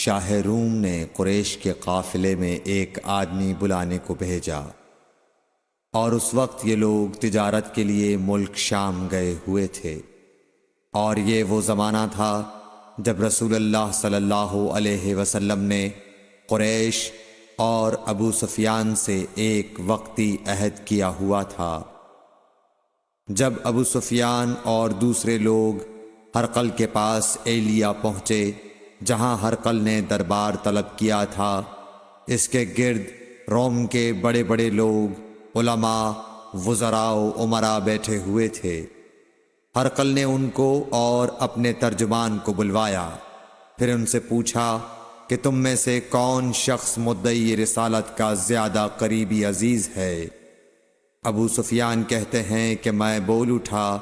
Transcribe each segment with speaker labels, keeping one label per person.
Speaker 1: شاہ روم نے قریش کے قافلے میں ایک آدمی بلانے کو بھیجا، اور اس وقت یہ لوگ تجارت کے لیے ملک شام گئے ہوئے تھے، اور یہ وہ زمانہ تھا جب رسول اللہ صلی اللہ علیہ وسلم نے قریش اور ابو سفیان سے ایک وقتی عہد کیا ہوا تھا۔ جب ابو سفیان اور دوسرے لوگ ہرقل کے پاس ایلیا پہنچے جہاں ہرقل نے دربار طلب کیا تھا، اس کے گرد روم کے بڑے بڑے لوگ، علماء، وزراء و امراء بیٹھے ہوئے تھے۔ ہرقل نے ان کو اور اپنے ترجمان کو بلوایا، پھر ان سے پوچھا کہ تم میں سے کون شخص مدعی رسالت کا زیادہ قریبی عزیز ہے؟ ابو سفیان کہتے ہیں کہ میں بول اٹھا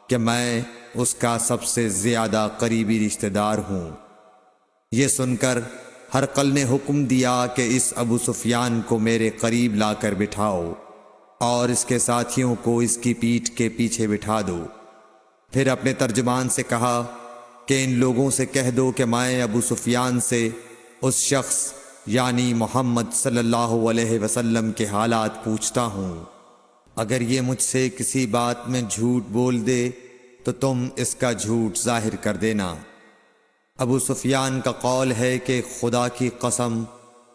Speaker 1: کہ میں اس کا سب سے زیادہ قریبی رشتہ دار ہوں۔ یہ سن کر ہرقل نے حکم دیا کہ اس ابو سفیان کو میرے قریب لا کر بٹھاؤ اور اس کے ساتھیوں کو اس کی پیٹھ کے پیچھے بٹھا دو۔ پھر اپنے ترجمان سے کہا کہ ان لوگوں سے کہہ دو کہ میں ابو سفیان سے اس شخص یعنی محمد صلی اللہ علیہ وسلم کے حالات پوچھتا ہوں، اگر یہ مجھ سے کسی بات میں جھوٹ بول دے تو تم اس کا جھوٹ ظاہر کر دینا۔ ابو سفیان کا قول ہے کہ خدا کی قسم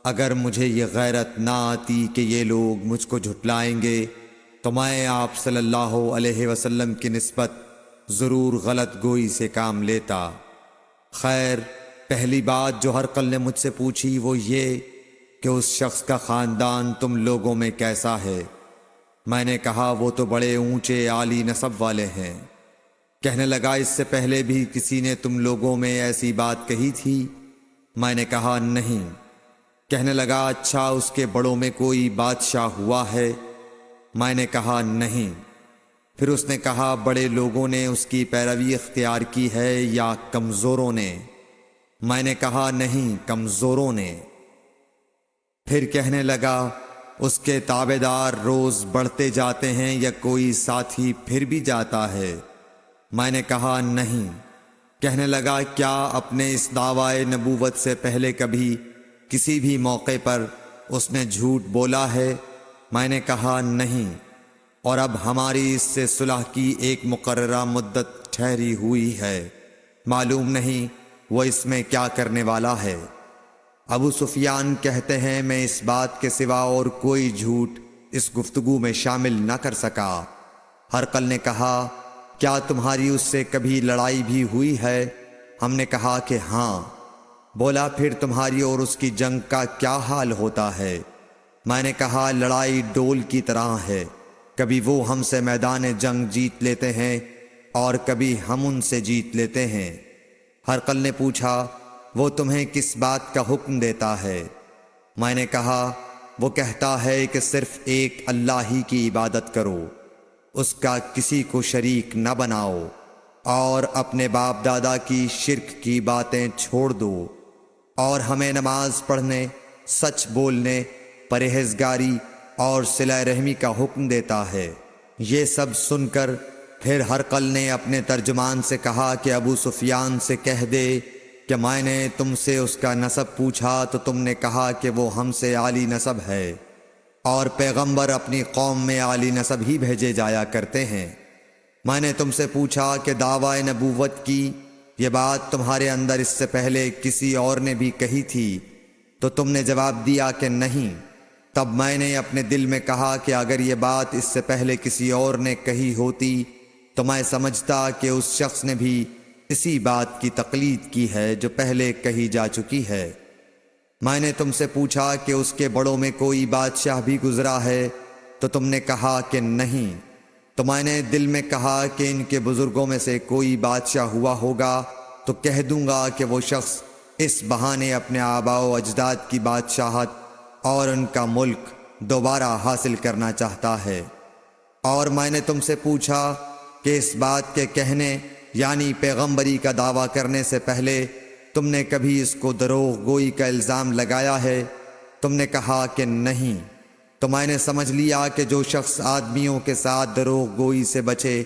Speaker 1: اگر مجھے یہ غیرت نہ آتی کہ یہ لوگ مجھ کو جھٹلائیں گے تو میں آپ صلی اللہ علیہ وسلم کی نسبت ضرور غلط گوئی سے کام لیتا۔ خیر، پہلی بات جو ہرقل نے مجھ سے پوچھی وہ یہ کہ اس شخص کا خاندان تم لوگوں میں کیسا ہے؟ میں نے کہا وہ تو بڑے اونچے عالی نسب والے ہیں۔ کہنے لگا اس سے پہلے بھی کسی نے تم لوگوں میں ایسی بات کہی تھی؟ میں نے کہا نہیں۔ کہنے لگا اچھا اس کے بڑوں میں کوئی بادشاہ ہوا ہے؟ میں نے کہا نہیں۔ پھر اس نے کہا بڑے لوگوں نے اس کی پیروی اختیار کی ہے یا کمزوروں نے؟ میں نے کہا نہیں، کمزوروں نے۔ پھر کہنے لگا اس کے تابعدار روز بڑھتے جاتے ہیں یا کوئی ساتھی پھر بھی جاتا ہے؟ میں نے کہا نہیں۔ کہنے لگا کیا اپنے اس دعوی نبوت سے پہلے کبھی کسی بھی موقع پر اس نے جھوٹ بولا ہے؟ میں نے کہا نہیں، اور اب ہماری اس سے صلح کی ایک مقررہ مدت ٹھہری ہوئی ہے، معلوم نہیں وہ اس میں کیا کرنے والا ہے۔ ابو سفیان کہتے ہیں میں اس بات کے سوا اور کوئی جھوٹ اس گفتگو میں شامل نہ کر سکا۔ ہرقل نے کہا کیا تمہاری اس سے کبھی لڑائی بھی ہوئی ہے؟ ہم نے کہا کہ ہاں۔ بولا پھر تمہاری اور اس کی جنگ کا کیا حال ہوتا ہے؟ میں نے کہا لڑائی ڈول کی طرح ہے، کبھی وہ ہم سے میدان جنگ جیت لیتے ہیں اور کبھی ہم ان سے جیت لیتے ہیں۔ ہرقل نے پوچھا وہ تمہیں کس بات کا حکم دیتا ہے؟ میں نے کہا وہ کہتا ہے کہ صرف ایک اللہ ہی کی عبادت کرو، اس کا کسی کو شریک نہ بناؤ، اور اپنے باپ دادا کی شرک کی باتیں چھوڑ دو، اور ہمیں نماز پڑھنے، سچ بولنے، پرہیزگاری اور صلہ رحمی کا حکم دیتا ہے۔ یہ سب سن کر پھر ہرقل نے اپنے ترجمان سے کہا کہ ابو سفیان سے کہہ دے کہ میں نے تم سے اس کا نسب پوچھا تو تم نے کہا کہ وہ ہم سے عالی نسب ہے، اور پیغمبر اپنی قوم میں عالی نسب ہی بھیجے جایا کرتے ہیں۔ میں نے تم سے پوچھا کہ دعوی نبوت کی یہ بات تمہارے اندر اس سے پہلے کسی اور نے بھی کہی تھی؟ تو تم نے جواب دیا کہ نہیں۔ تب میں نے اپنے دل میں کہا کہ اگر یہ بات اس سے پہلے کسی اور نے کہی ہوتی تو میں سمجھتا کہ اس شخص نے بھی اسی بات کی تقلید کی ہے جو پہلے کہی جا چکی ہے۔ میں نے تم سے پوچھا کہ اس کے بڑوں میں کوئی بادشاہ بھی گزرا ہے؟ تو تم نے کہا کہ نہیں۔ تو میں نے دل میں کہا کہ ان کے بزرگوں میں سے کوئی بادشاہ ہوا ہوگا تو کہہ دوں گا کہ وہ شخص اس بہانے اپنے آباء و اجداد کی بادشاہت اور ان کا ملک دوبارہ حاصل کرنا چاہتا ہے۔ اور میں نے تم سے پوچھا کہ اس بات کے کہنے یعنی پیغمبری کا دعویٰ کرنے سے پہلے تم نے کبھی اس کو دروغ گوئی کا الزام لگایا ہے؟ تم نے کہا کہ نہیں۔ تو میں نے سمجھ لیا کہ جو شخص آدمیوں کے ساتھ دروغ گوئی سے بچے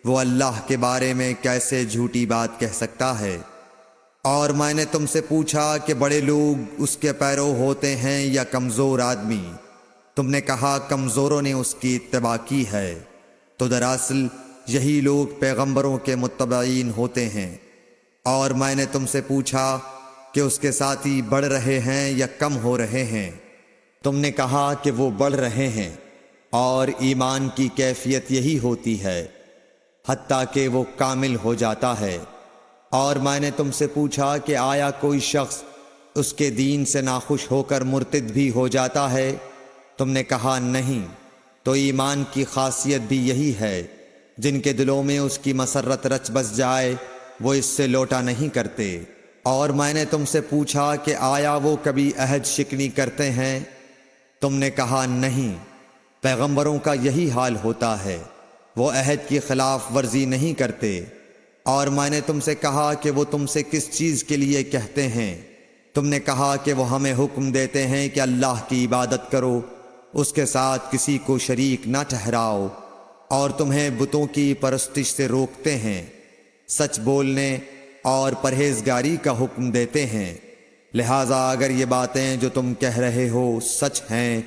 Speaker 1: وہ اللہ کے بارے میں کیسے جھوٹی بات کہہ سکتا ہے۔ اور میں نے تم سے پوچھا کہ بڑے لوگ اس کے پیرو ہوتے ہیں یا کمزور آدمی؟ تم نے کہا کمزوروں نے اس کی اتباع کی ہے۔ تو دراصل یہی لوگ پیغمبروں کے متبعین ہوتے ہیں۔ اور میں نے تم سے پوچھا کہ اس کے ساتھی بڑھ رہے ہیں یا کم ہو رہے ہیں؟ تم نے کہا کہ وہ بڑھ رہے ہیں، اور ایمان کی کیفیت یہی ہوتی ہے حتیٰ کہ وہ کامل ہو جاتا ہے۔ اور میں نے تم سے پوچھا کہ آیا کوئی شخص اس کے دین سے ناخوش ہو کر مرتد بھی ہو جاتا ہے؟ تم نے کہا نہیں۔ تو ایمان کی خاصیت بھی یہی ہے، جن کے دلوں میں اس کی مسرت رچ بس جائے وہ اس سے لوٹا نہیں کرتے۔ اور میں نے تم سے پوچھا کہ آیا وہ کبھی عہد شکنی کرتے ہیں؟ تم نے کہا نہیں۔ پیغمبروں کا یہی حال ہوتا ہے، وہ عہد کی خلاف ورزی نہیں کرتے۔ اور میں نے تم سے کہا کہ وہ تم سے کس چیز کے لیے کہتے ہیں؟ تم نے کہا کہ وہ ہمیں حکم دیتے ہیں کہ اللہ کی عبادت کرو، اس کے ساتھ کسی کو شریک نہ ٹھہراؤ، اور تمہیں بتوں کی پرستش سے روکتے ہیں، سچ بولنے اور پرہیزگاری کا حکم دیتے ہیں۔ لہٰذا اگر یہ باتیں جو تم کہہ رہے ہو سچ ہیں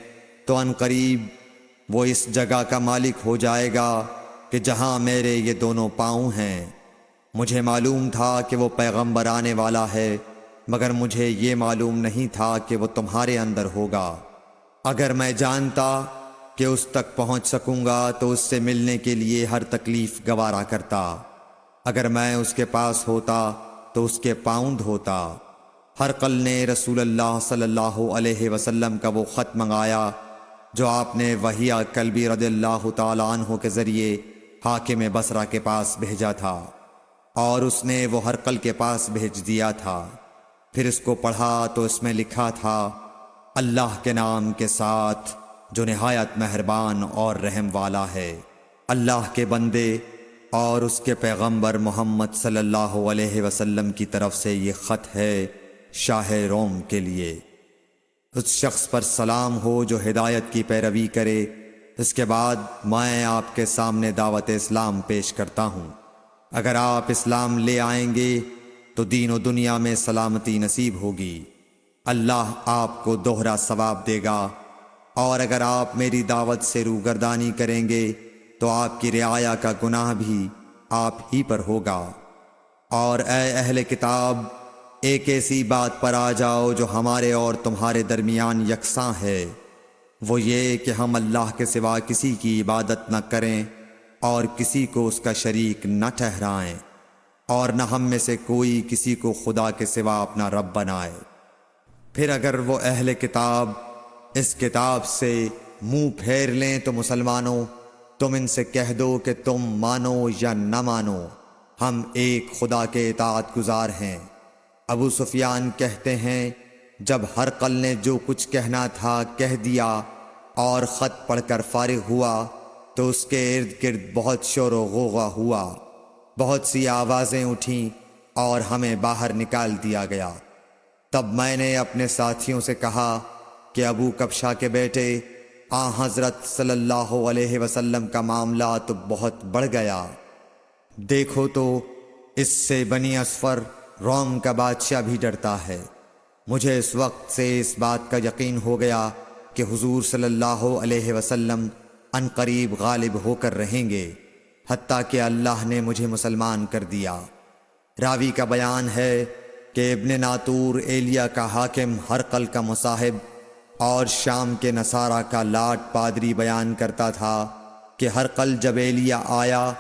Speaker 1: تو ان قریب وہ اس جگہ کا مالک ہو جائے گا کہ جہاں میرے یہ دونوں پاؤں ہیں۔ مجھے معلوم تھا کہ وہ پیغمبر آنے والا ہے، مگر مجھے یہ معلوم نہیں تھا کہ وہ تمہارے اندر ہوگا۔ اگر میں جانتا کہ اس تک پہنچ سکوں گا تو اس سے ملنے کے لیے ہر تکلیف گوارا کرتا۔ اگر میں اس کے پاس ہوتا تو اس کے پاؤں دھوتا۔ ہرقل نے رسول اللہ صلی اللہ علیہ وسلم کا وہ خط منگایا جو آپ نے وحیہ کلبی رضی اللہ تعالیٰ عنہ کے ذریعے حاکم بصرہ کے پاس بھیجا تھا، اور اس نے وہ ہرقل کے پاس بھیج دیا تھا۔ پھر اس کو پڑھا تو اس میں لکھا تھا، اللہ کے نام کے ساتھ جو نہایت مہربان اور رحم والا ہے۔ اللہ کے بندے اور اس کے پیغمبر محمد صلی اللہ علیہ وسلم کی طرف سے یہ خط ہے شاہ روم کے لیے۔ اس شخص پر سلام ہو جو ہدایت کی پیروی کرے۔ اس کے بعد میں آپ کے سامنے دعوت اسلام پیش کرتا ہوں۔ اگر آپ اسلام لے آئیں گے تو دین و دنیا میں سلامتی نصیب ہوگی، اللہ آپ کو دوہرا ثواب دے گا۔ اور اگر آپ میری دعوت سے روگردانی کریں گے تو آپ کی رعایا کا گناہ بھی آپ ہی پر ہوگا۔ اور اے اہل کتاب، ایک ایسی بات پر آ جاؤ جو ہمارے اور تمہارے درمیان یکساں ہے، وہ یہ کہ ہم اللہ کے سوا کسی کی عبادت نہ کریں اور کسی کو اس کا شریک نہ ٹھہرائیں، اور نہ ہم میں سے کوئی کسی کو خدا کے سوا اپنا رب بنائے۔ پھر اگر وہ اہل کتاب اس کتاب سے منہ پھیر لیں تو مسلمانوں، تم ان سے کہہ دو کہ تم مانو یا نہ مانو، ہم ایک خدا کے اطاعت گزار ہیں۔ ابو سفیان کہتے ہیں، جب ہرقل نے جو کچھ کہنا تھا کہہ دیا اور خط پڑھ کر فارغ ہوا تو اس کے ارد گرد بہت شور و غوغا ہوا، بہت سی آوازیں اٹھیں اور ہمیں باہر نکال دیا گیا۔ تب میں نے اپنے ساتھیوں سے کہا کہ ابو کبشہ کے بیٹے حضرت صلی اللہ علیہ وسلم کا معاملہ تو بہت بڑھ گیا۔ دیکھو تو اس سے بنی اصفر روم کا بادشاہ بھی ڈرتا ہے۔ مجھے اس وقت سے اس بات کا یقین ہو گیا کہ حضور صلی اللہ علیہ وسلم ان قریب غالب ہو کر رہیں گے، حتیٰ کہ اللہ نے مجھے مسلمان کر دیا۔ راوی کا بیان ہے کہ ابن ناطور ایلیا کا حاکم ہرقل کا مصاحب اور شام کے نصارہ کا لاٹ پادری بیان کرتا تھا کہ ہرقل جب ایلیا آیا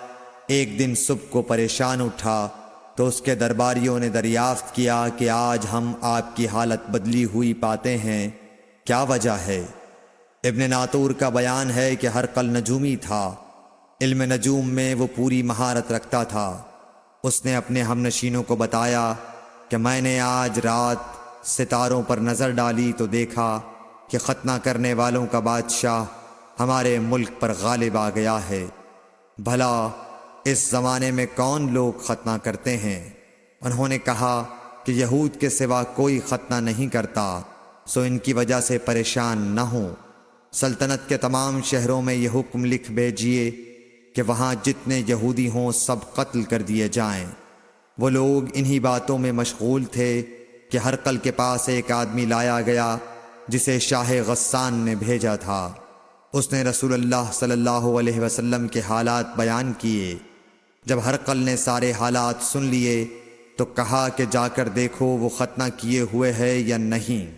Speaker 1: ایک دن صبح کو پریشان اٹھا تو اس کے درباریوں نے دریافت کیا کہ آج ہم آپ کی حالت بدلی ہوئی پاتے ہیں، کیا وجہ ہے؟ ابن ناطور کا بیان ہے کہ ہرقل نجومی تھا، علم نجوم میں وہ پوری مہارت رکھتا تھا۔ اس نے اپنے ہم نشینوں کو بتایا کہ میں نے آج رات ستاروں پر نظر ڈالی تو دیکھا کہ ختنہ کرنے والوں کا بادشاہ ہمارے ملک پر غالب آ گیا ہے۔ بھلا اس زمانے میں کون لوگ ختنہ کرتے ہیں؟ انہوں نے کہا کہ یہود کے سوا کوئی ختنہ نہیں کرتا، سو ان کی وجہ سے پریشان نہ ہوں۔ سلطنت کے تمام شہروں میں یہ حکم لکھ بھیجیے کہ وہاں جتنے یہودی ہوں سب قتل کر دیے جائیں۔ وہ لوگ انہی باتوں میں مشغول تھے کہ ہرقل کے پاس ایک آدمی لایا گیا جسے شاہ غسان نے بھیجا تھا۔ اس نے رسول اللہ صلی اللہ علیہ وسلم کے حالات بیان کیے۔ جب ہرقل نے سارے حالات سن لیے تو کہا کہ جا کر دیکھو وہ ختنہ کیے ہوئے ہے یا نہیں۔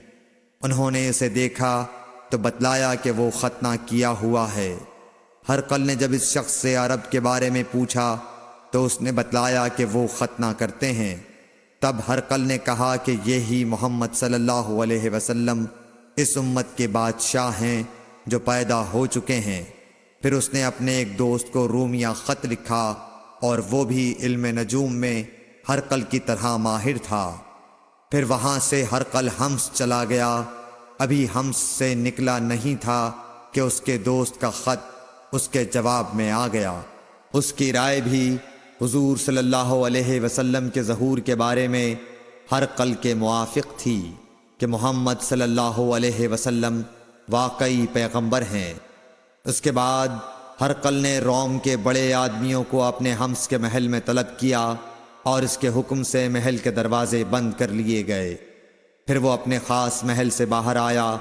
Speaker 1: انہوں نے اسے دیکھا تو بتلایا کہ وہ ختنہ کیا ہوا ہے۔ ہرقل نے جب اس شخص سے عرب کے بارے میں پوچھا تو اس نے بتلایا کہ وہ ختنہ کرتے ہیں۔ تب ہرقل نے کہا کہ یہی محمد صلی اللہ علیہ وسلم اس امت کے بادشاہ ہیں جو پیدا ہو چکے ہیں۔ پھر اس نے اپنے ایک دوست کو رومیہ خط لکھا اور وہ بھی علم نجوم میں ہرقل کی طرح ماہر تھا۔ پھر وہاں سے ہرقل حمص چلا گیا۔ ابھی حمص سے نکلا نہیں تھا کہ اس کے دوست کا خط اس کے جواب میں آ گیا۔ اس کی رائے بھی حضور صلی اللہ علیہ وسلم کے ظہور کے بارے میں ہرقل کے موافق تھی کہ محمد صلی اللہ علیہ وسلم واقعی پیغمبر ہیں۔ اس کے بعد ہرقل نے روم کے بڑے آدمیوں کو اپنے حمص کے محل میں طلب کیا اور اس کے حکم سے محل کے دروازے بند کر لیے گئے۔ پھر وہ اپنے خاص محل سے باہر آیا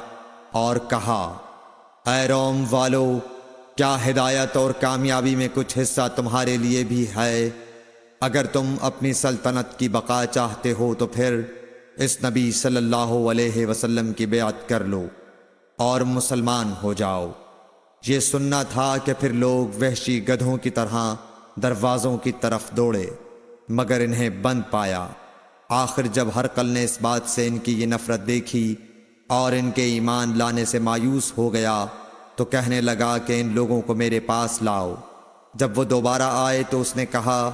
Speaker 1: اور کہا، اے روم والو، کیا ہدایت اور کامیابی میں کچھ حصہ تمہارے لیے بھی ہے؟ اگر تم اپنی سلطنت کی بقا چاہتے ہو تو پھر اس نبی صلی اللہ علیہ وسلم کی بیعت کر لو اور مسلمان ہو جاؤ۔ یہ سننا تھا کہ پھر لوگ وحشی گدھوں کی طرح دروازوں کی طرف دوڑے، مگر انہیں بند پایا۔ آخر جب ہرقل نے اس بات سے ان کی یہ نفرت دیکھی اور ان کے ایمان لانے سے مایوس ہو گیا تو کہنے لگا کہ ان لوگوں کو میرے پاس لاؤ۔ جب وہ دوبارہ آئے تو اس نے کہا،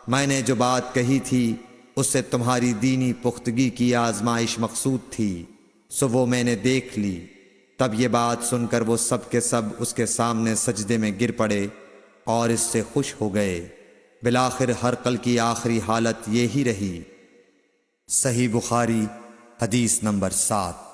Speaker 1: میں نے جو بات کہی تھی اس سے تمہاری دینی پختگی کی آزمائش مقصود تھی، سو وہ میں نے دیکھ لی۔ تب یہ بات سن کر وہ سب کے سب اس کے سامنے سجدے میں گر پڑے اور اس سے خوش ہو گئے۔ بالآخر ہرقل کی آخری حالت یہی رہی۔ صحیح بخاری حدیث نمبر 7۔